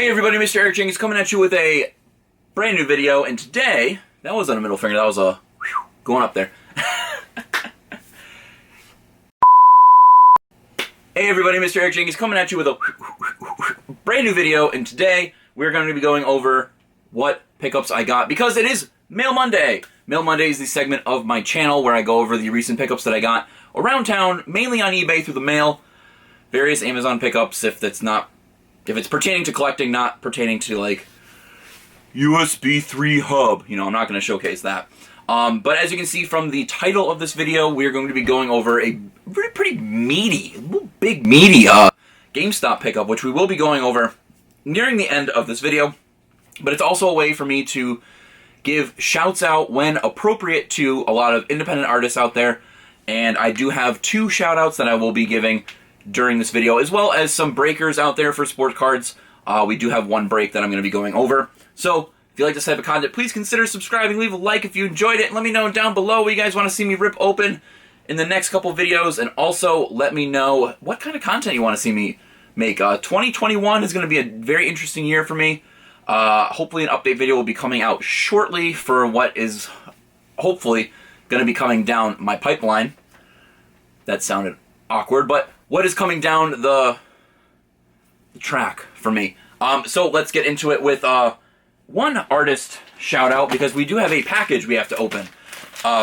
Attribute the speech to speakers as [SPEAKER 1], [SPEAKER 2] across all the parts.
[SPEAKER 1] Hey everybody, Mr. Eric Jenkins coming at you with a brand new video, and today, that wasn't a middle finger, that was a going up there. Hey everybody, Mr. Eric Jenkins coming at you with a brand new video, and today we're going to be going over what pickups I got, because it is Mail Monday. Mail Monday is the segment of my channel where I go over the recent pickups that I got around town, mainly on eBay through the mail, various Amazon pickups if it's pertaining to collecting, not pertaining to like USB 3 hub. You know, I'm not going to showcase that. But as you can see from the title of this video, we're going to be going over a pretty meaty, big meaty GameStop pickup, which we will be going over nearing the end of this video. But it's also a way for me to give shouts out when appropriate to a lot of independent artists out there. And I do have 2 shout outs that I will be giving during this video, as well as some breakers out there for sports cards. We do have 1 break that I'm going to be going over. So if you like this type of content, please consider subscribing, leave a like if you enjoyed it, and let me know down below what you guys want to see me rip open in the next couple videos, and also let me know what kind of content you want to see me make. 2021 is going to be a very interesting year for me. Hopefully an update video will be coming out shortly for what is hopefully going to be coming down my pipeline. That sounded awkward, but what is coming down the track for me. So let's get into it with one artist shout out, because we do have a package we have to open.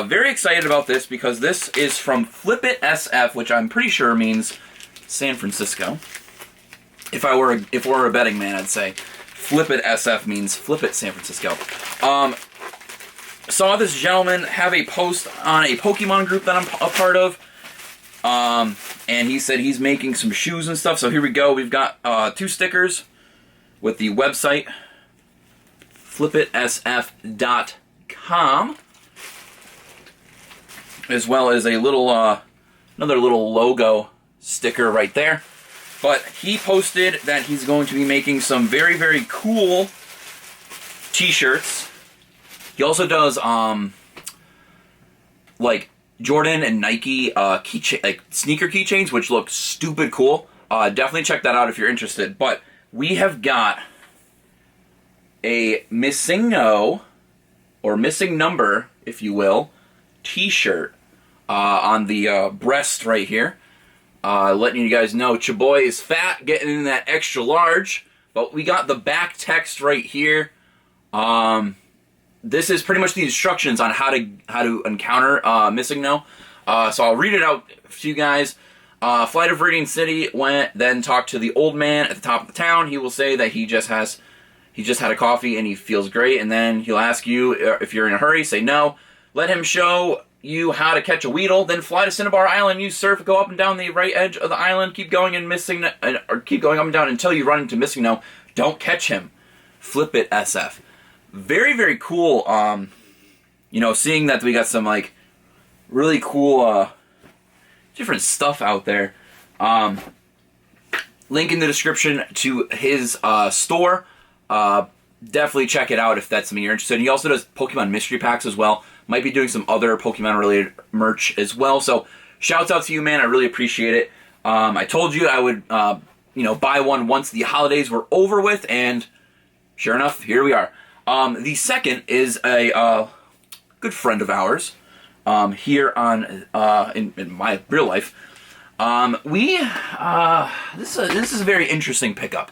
[SPEAKER 1] Very excited about this because this is from Flip It SF, which I'm pretty sure means San Francisco. If I were a betting man, I'd say Flip It SF means Flip It San Francisco. Saw this gentleman have a post on a Pokemon group that I'm a part of. And he said he's making some shoes and stuff, so here we go. We've got 2 stickers with the website flipitsf.com, as well as a little another little logo sticker right there. But he posted that he's going to be making some very, very cool t-shirts. He also does like Jordan and Nike sneaker keychains, which look stupid cool. Definitely check that out if you're interested. But we have got a MISSINGNO, or missing number, if you will, t-shirt on the breast right here. Letting you guys know Chaboy is fat, getting in that extra large. But we got the back text right here. This is pretty much the instructions on how to encounter MISSINGNO. So I'll read it out to you guys. Flight of Radiant City went, then talked to the old man at the top of the town. He will say that he just had a coffee and he feels great, and then he'll ask you if you're in a hurry. Say no. Let him show you how to catch a Weedle. Then fly to Cinnabar Island. Use surf. Go up and down the right edge of the island. Keep going or keep going up and down until you run into MISSINGNO. Don't catch him. Flip It SF. Very, very cool, you know, seeing that we got some, like, really cool, different stuff out there. Link in the description to his, store. Definitely check it out if that's something you're interested in. He also does Pokemon mystery packs as well. Might be doing some other Pokemon-related merch as well. So, shouts out to you, man. I really appreciate it. I told you I would, you know, buy one once the holidays were over with, and sure enough, here we are. The second is a good friend of ours here on in my real life. This is a very interesting pickup.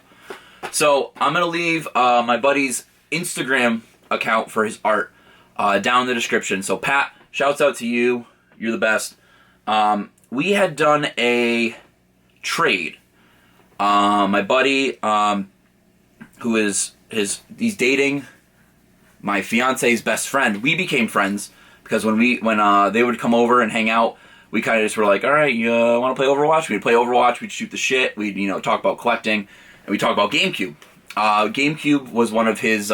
[SPEAKER 1] So I'm gonna leave my buddy's Instagram account for his art down in the description. So Pat, shouts out to you. You're the best. We had done a trade. My buddy, who is he's dating my fiance's best friend. We became friends because when they would come over and hang out, we kind of just were like, all right, you want to play Overwatch? We'd play Overwatch. We'd shoot the shit. We'd, you know, talk about collecting, and we talk about GameCube. GameCube was one of his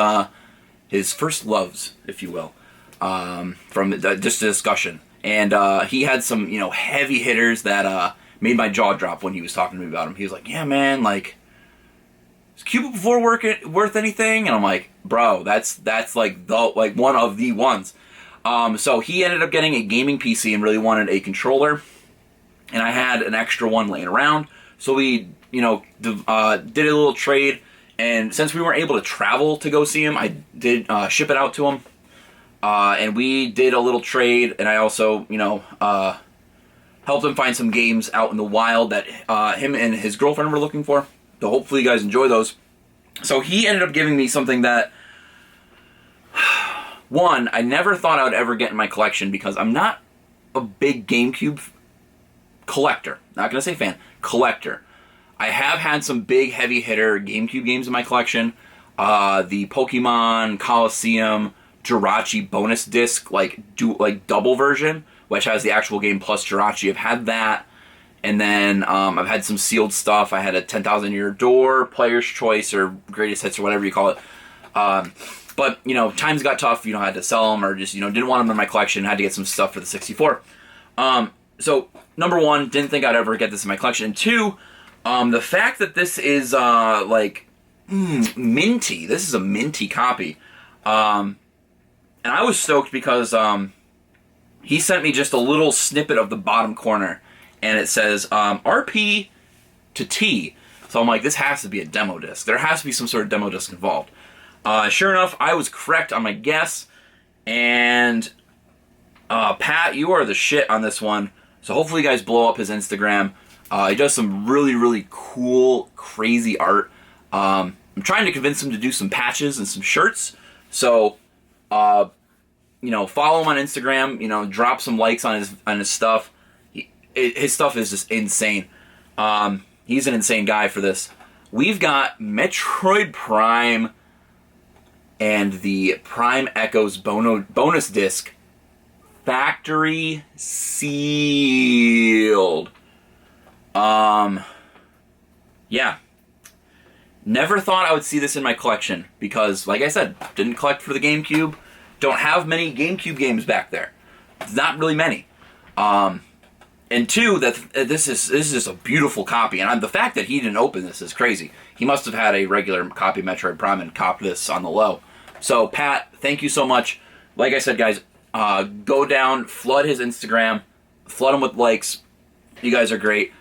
[SPEAKER 1] first loves, if you will, from just a discussion. And he had some, you know, heavy hitters that made my jaw drop when he was talking to me about them. He was like, yeah, man, like, is Cube before worth anything? And I'm like, bro, that's like one of the ones. So he ended up getting a gaming PC and really wanted a controller, and I had an extra one laying around. So we, you know, did a little trade, And since we weren't able to travel to go see him, I did ship it out to him. And we did a little trade, and I also, helped him find some games out in the wild that him and his girlfriend were looking for. So hopefully you guys enjoy those. So he ended up giving me something that, one, I never thought I would ever get in my collection because I'm not a big GameCube collector. Not going to say fan. Collector. I have had some big heavy hitter GameCube games in my collection. The Pokemon Coliseum Jirachi bonus disc, like double version, which has the actual game plus Jirachi. I've had that. And then I've had some sealed stuff. I had a 10,000 Year Door, Player's Choice, or Greatest Hits, or whatever you call it. But, times got tough. I had to sell them, or just, didn't want them in my collection. Had to get some stuff for the 64. So, number one, didn't think I'd ever get this in my collection. And two, the fact that this is, minty. This is a minty copy. And I was stoked because he sent me just a little snippet of the bottom corner. And it says RP to T. So I'm like, this has to be a demo disc. There has to be some sort of demo disc involved. Sure enough, I was correct on my guess. And Pat, you are the shit on this one. So hopefully you guys blow up his Instagram. He does some really, really cool, crazy art. I'm trying to convince him to do some patches and some shirts. So, follow him on Instagram. Drop some likes on his stuff. His stuff is just insane. He's an insane guy for this. We've got Metroid Prime and the Prime Echoes bonus disc, factory sealed. Yeah. Never thought I would see this in my collection because, like I said, didn't collect for the GameCube. Don't have many GameCube games back there. Not really many. And two, that this is just a beautiful copy, and the fact that he didn't open this is crazy. He must have had a regular copy of Metroid Prime and copped this on the low. So, Pat, thank you so much. Like I said, guys, go down, flood his Instagram, flood him with likes. You guys are great.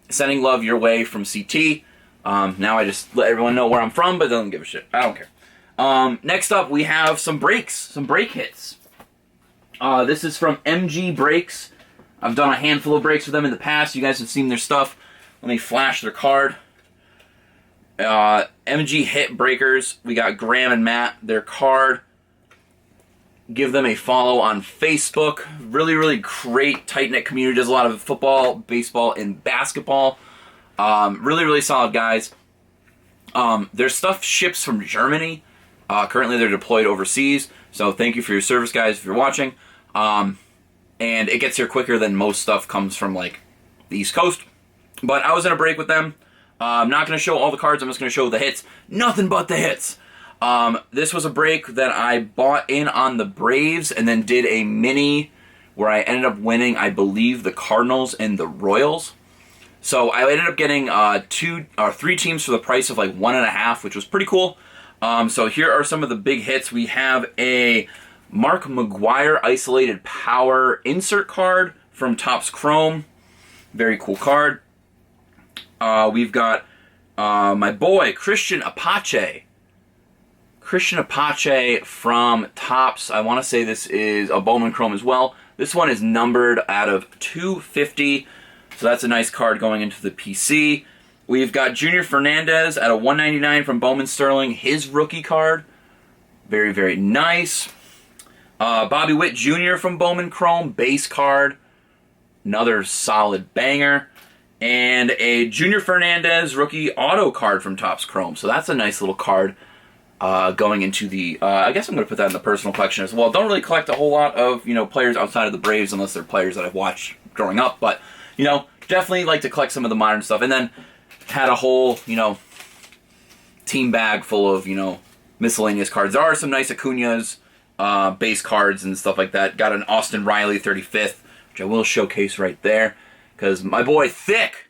[SPEAKER 1] Sending love your way from CT. Now I just let everyone know where I'm from, but they don't give a shit. I don't care. Next up, we have some break hits. This is from MG Breaks. I've done a handful of breaks with them in the past. You guys have seen their stuff. Let me flash their card. MG Hit Breakers. We got Graham and Matt, their card. Give them a follow on Facebook. Really, really great, tight-knit community. Does a lot of football, baseball, and basketball. Really, really solid guys. Their stuff ships from Germany. Currently, they're deployed overseas. So thank you for your service, guys, if you're watching. And it gets here quicker than most stuff comes from, the East Coast. But I was in a break with them. I'm not going to show all the cards. I'm just going to show the hits. Nothing but the hits. This was a break that I bought in on the Braves and then did a mini where I ended up winning, I believe, the Cardinals and the Royals. So I ended up getting 2 or 3 teams for the price of 1.5, which was pretty cool. So here are some of the big hits. We have a Mark McGuire Isolated Power insert card from Topps Chrome. Very cool card. We've got my boy Christian Apache. Christian Apache from Topps. I want to say this is a Bowman Chrome as well. This one is numbered out of 250. So that's a nice card going into the PC. We've got Junior Fernandez at a 199 from Bowman Sterling. His rookie card. Very, very nice. Bobby Witt Jr. from Bowman Chrome, base card. Another solid banger. And a Junior Fernandez rookie auto card from Topps Chrome. So that's a nice little card going into the... I guess I'm going to put that in the personal collection as well. Don't really collect a whole lot of, players outside of the Braves unless they're players that I've watched growing up. But, definitely like to collect some of the modern stuff. And then had a whole, team bag full of, miscellaneous cards. There are some nice Acuña's base cards and stuff like that. Got an Austin Riley 35th, which I will showcase right there. Because my boy Thick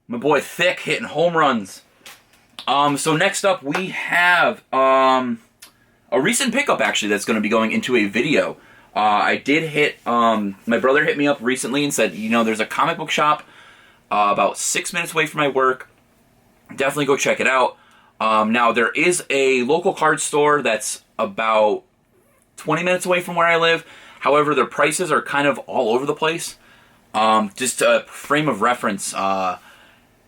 [SPEAKER 1] hitting home runs. So next up we have a recent pickup actually that's going to be going into a video. I did hit, my brother hit me up recently and said, there's a comic book shop about 6 minutes away from my work. Definitely go check it out. Now, there is a local card store that's about 20 minutes away from where I live. However, their prices are kind of all over the place. Just a frame of reference,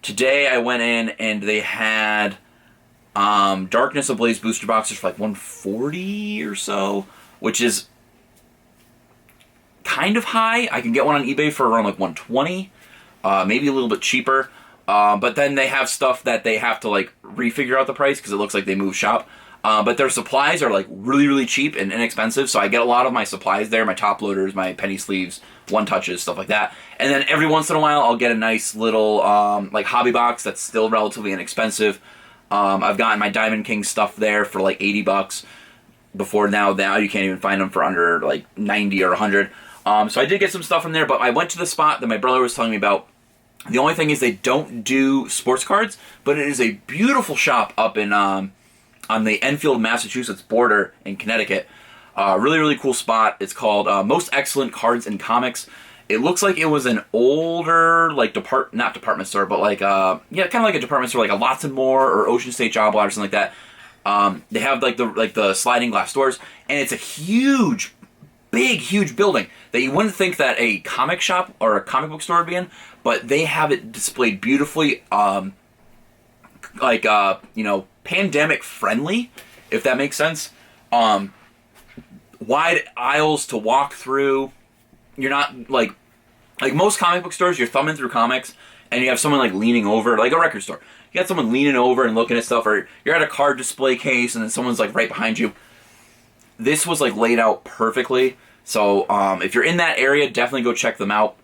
[SPEAKER 1] today I went in and they had Darkness Ablaze booster boxes for like 140 or so, which is kind of high. I can get one on eBay for around like 120, maybe a little bit cheaper. But then they have stuff that they have to like refigure out the price because it looks like they moved shop. But their supplies are like really, really cheap and inexpensive. So I get a lot of my supplies there, my top loaders, my penny sleeves, one touches, stuff like that. And then every once in a while, I'll get a nice little like hobby box that's still relatively inexpensive. I've gotten my Diamond King stuff there for like 80 bucks. Before now you can't even find them for under like 90 or 100. So I did get some stuff from there, but I went to the spot that my brother was telling me about. The only thing is they don't do sports cards, but it is a beautiful shop up in on the Enfield, Massachusetts border in Connecticut. Really, really cool spot. It's called Most Excellent Cards and Comics. It looks like it was an older, like, not department store, but like, yeah, kind of like a department store, like a Lots and More or Ocean State Job Lot or something like that. They have like the sliding glass doors, and it's a huge, big, huge building that you wouldn't think that a comic shop or a comic book store would be in, but they have it displayed beautifully, like, you know, pandemic friendly, if that makes sense. Wide aisles to walk through. You're not like most comic book stores, you're thumbing through comics and you have someone like leaning over, like a record store. You got someone leaning over and looking at stuff, or you're at a card display case and then someone's like right behind you. This was like laid out perfectly. So if you're in that area, definitely go check them out.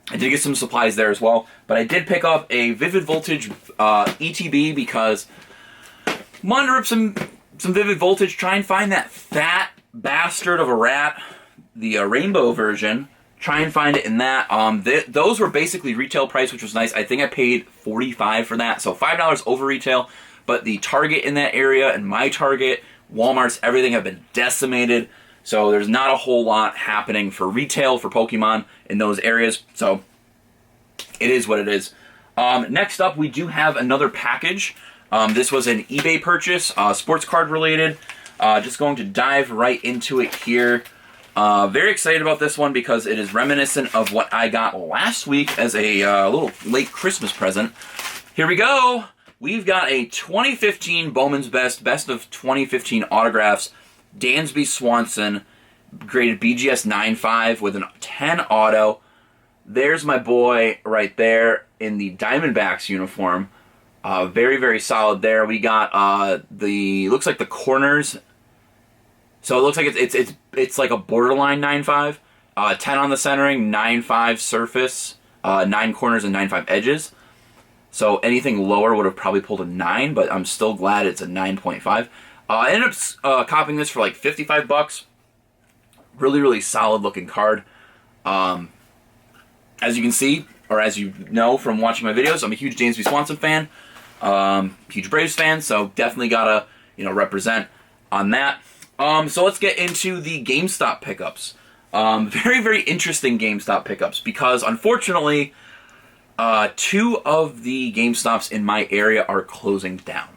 [SPEAKER 1] I did get some supplies there as well, but I did pick up a Vivid Voltage ETB because I wanted to rip some Vivid Voltage, try and find that fat bastard of a rat, the rainbow version. Try and find it in that. Those were basically retail price, which was nice. I think I paid $45 for that, so $5 over retail. But the Target in that area and my Target, Walmart's, everything have been decimated. So there's not a whole lot happening for retail for Pokemon in those areas. So it is what it is. Next up, we do have another package. This was an eBay purchase, sports card related. Just going to dive right into it here. Very excited about this one because it is reminiscent of what I got last week as a little late Christmas present. Here we go. We've got a 2015 Bowman's Best of 2015 autographs, Dansby Swanson, graded BGS 9.5 with a 10 auto. There's my boy right there in the Diamondbacks uniform. Very, very solid there. We got looks like the corners. So it looks like it's like a borderline 9.5. 10 on the centering, 9.5 surface, 9 corners and 9.5 edges. So anything lower would have probably pulled a 9, but I'm still glad it's a 9.5. I ended up copying this for like 55 bucks. Really, really solid looking card. As you can see, or as you know from watching my videos, I'm a huge Dansby Swanson fan. Huge Braves fan, so definitely gotta, represent on that. So let's get into the GameStop pickups. Very, very interesting GameStop pickups because unfortunately, 2 of the GameStops in my area are closing down.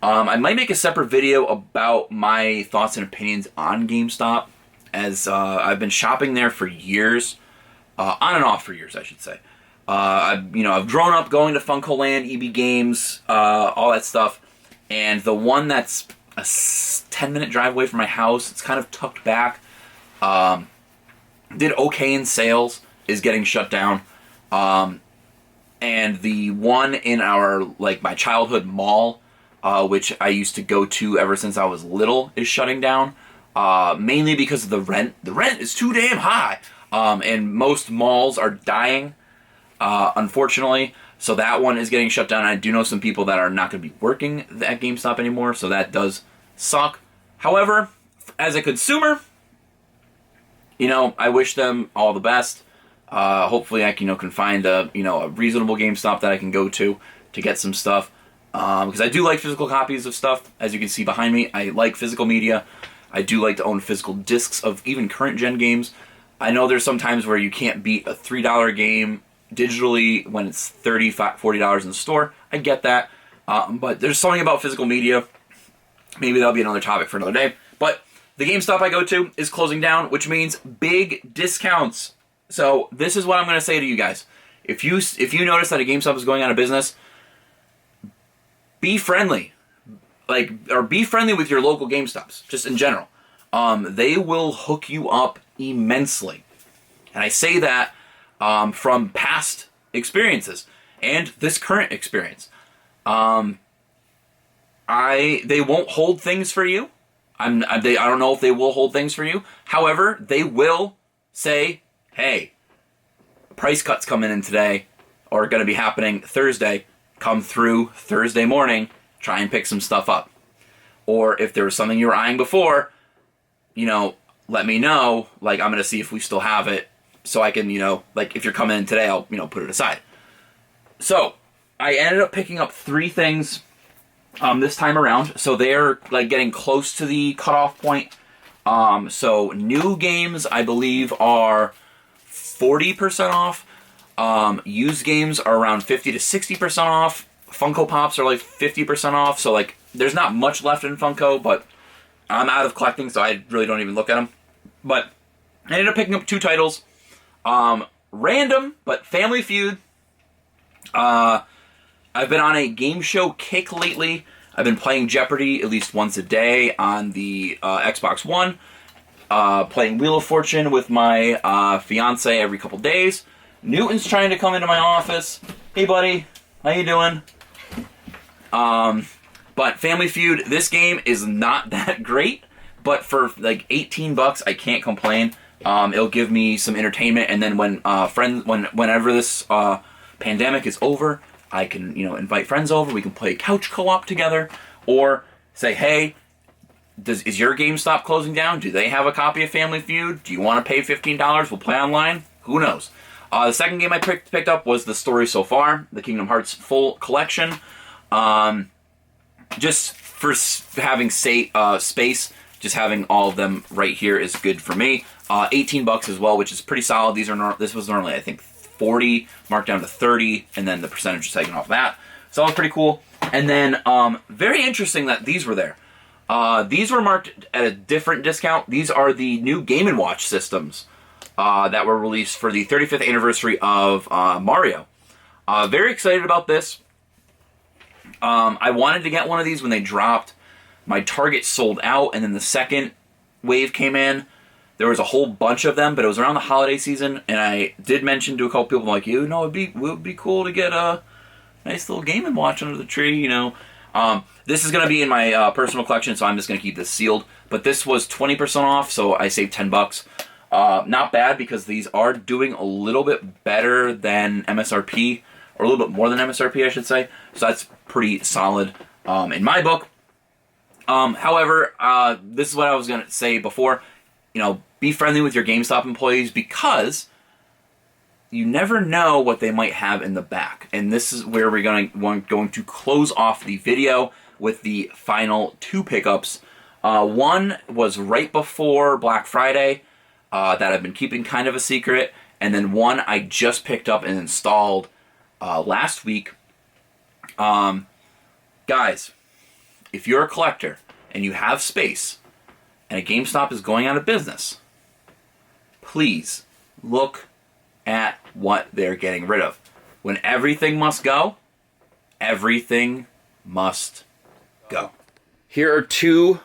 [SPEAKER 1] I might make a separate video about my thoughts and opinions on GameStop, as I've been shopping there for years, on and off for years, I should say. I've grown up going to Funko Land, EB Games, all that stuff, and the one that's a 10-minute drive away from my house, it's kind of tucked back, did okay in sales, is getting shut down. And the one in my childhood mall, which I used to go to ever since I was little, is shutting down, mainly because of the rent. The rent is too damn high, and most malls are dying, unfortunately. So that one is getting shut down. I do know some people that are not going to be working at GameStop anymore, so that does suck. However, as a consumer, I wish them all the best. Hopefully I can find a reasonable GameStop that I can go to get some stuff. Because I do like physical copies of stuff. As you can see behind me, I like physical media. I do like to own physical discs of even current gen games. I know there's some times where you can't beat a $3 game digitally when it's $30, $40 in the store. I get that. But there's something about physical media. Maybe that'll be another topic for another day. But the GameStop I go to is closing down, which means big discounts. So this is what I'm going to say to you guys. If you notice that a GameStop is going out of business, be friendly. Or be friendly with your local GameStops, just in general. They will hook you up immensely. And I say that from past experiences and this current experience. They won't hold things for you. I don't know if they will hold things for you. However, they will say, hey, price cuts coming in today or going to be happening Thursday. Come through Thursday morning, try and pick some stuff up. Or if there was something you were eyeing before, let me know. I'm going to see if we still have it so I can, if you're coming in today, I'll, put it aside. So I ended up picking up 3 things this time around. So they're getting close to the cutoff point. So new games, I believe, are 40% off. Used games are around 50 to 60% off. Funko Pops are 50% off. So there's not much left in Funko, but I'm out of collecting, so I really don't even look at them. But I ended up picking up 2 titles. Random, but Family Feud. I've been on a game show kick lately. I've been playing Jeopardy at least once a day on the Xbox One. Playing Wheel of Fortune with my fiance every couple days. Newton's trying to come into my office. Hey, buddy. How you doing? But Family Feud, this game is not that great. But for $18, I can't complain. It'll give me some entertainment, and then whenever this pandemic is over, I can invite friends over. We can play couch co-op together, or say, hey, is your GameStop closing down? Do they have a copy of Family Feud? Do you want to pay $15? We'll play online. Who knows? The second game I picked up was The Story So Far, the Kingdom Hearts full collection. Just for having space. Just having all of them right here is good for me. $18 as well, which is pretty solid. This was normally, I think, 40, marked down to 30, and then the percentage is taken off that. So that was pretty cool. And then, very interesting that these were there. These were marked at a different discount. These are the new Game & Watch systems that were released for the 35th anniversary of Mario. Very excited about this. I wanted to get one of these when they dropped. My Target sold out, and then the second wave came in. There was a whole bunch of them, but it was around the holiday season, and I did mention to a couple people, it would be cool to get a nice little Game & Watch under the tree, This is going to be in my personal collection, so I'm just going to keep this sealed. But this was 20% off, so I saved $10. Not bad, because these are doing a little bit better than MSRP, or a little bit more than MSRP, I should say. So that's pretty solid in my book. However, this is what I was going to say before. Be friendly with your GameStop employees, because you never know what they might have in the back. And this is where we're going to close off the video with the final 2 pickups. One was right before Black Friday that I've been keeping kind of a secret. And then one I just picked up and installed last week. Guys, if you're a collector and you have space and a GameStop is going out of business, please look at what they're getting rid of. When everything must go, everything must go. Here are 2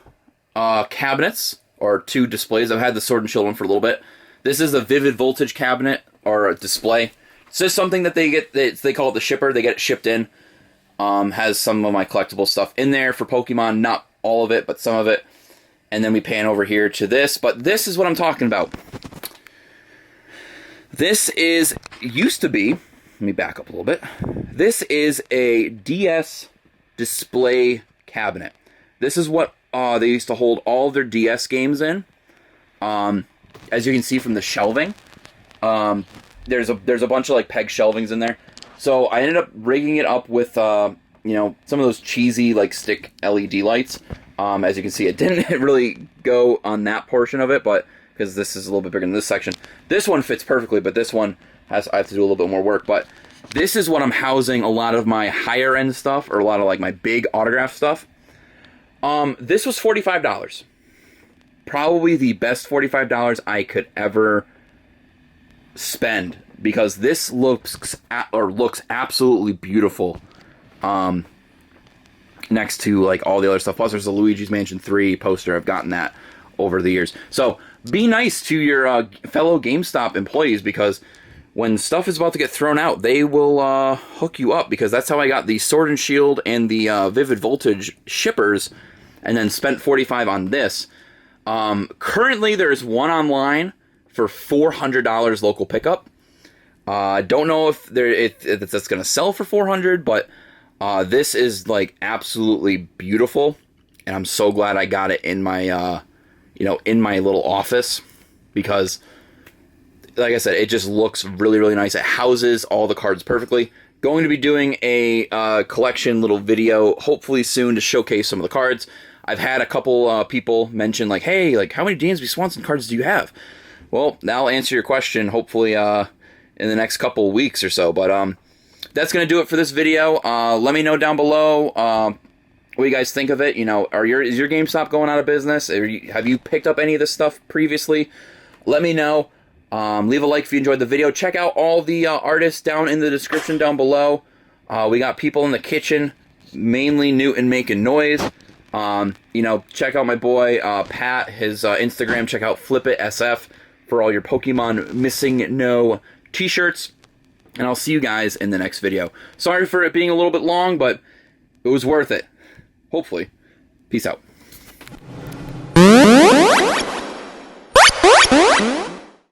[SPEAKER 1] cabinets, or 2 displays. I've had the Sword and Shield one for a little bit. This is a Vivid Voltage cabinet, or a display. It's just something that they call it the shipper. They get it shipped in. Has some of my collectible stuff in there for Pokemon. Not all of it, but some of it. And then we pan over here to this. But this is what I'm talking about. This used to be, let me back up a little bit. This is a DS display cabinet. This is what they used to hold all of their DS games in. As you can see from the shelving, there's a bunch of peg shelvings in there. So I ended up rigging it up with some of those cheesy stick LED lights. As you can see, it didn't really go on that portion of it, but because this is a little bit bigger than this section. This one fits perfectly, but this one I have to do a little bit more work. But This is what I'm housing a lot of my higher end stuff, or a lot of like my big autograph stuff. This was $45. Probably the best $45 I could ever spend, because this looks absolutely beautiful. Next to like all the other stuff. Plus, there's a Luigi's Mansion 3 poster. I've gotten that over the years. So be nice to your fellow GameStop employees, because when stuff is about to get thrown out, they will hook you up, because that's how I got the Sword and Shield and the Vivid Voltage shippers, and then spent $45 on this. Currently, there's one online for $400 local pickup. I don't know if that's going to sell for $400, but this is like absolutely beautiful, and I'm so glad I got it in my in my little office, because like I said, it just looks really, really nice. It houses all the cards perfectly. Going to be doing a collection little video hopefully soon to showcase some of the cards. I've had a couple people mention like, hey, like how many Dansby Swanson cards do you have? Well, that'll answer your question hopefully in the next couple weeks or so. But that's going to do it for this video. Let me know down below what you guys think of it. You know, is your GameStop going out of business? Have you picked up any of this stuff previously? Let me know. Leave a like if you enjoyed the video. Check out all the artists down in the description down below. We got people in the kitchen, mainly Newton making noise. Check out my boy Pat, his Instagram. Check out FlipItSF for all your Pokemon Missing No t-shirts. And I'll see you guys in the next video. Sorry for it being a little bit long, but it was worth it. Hopefully. Peace out.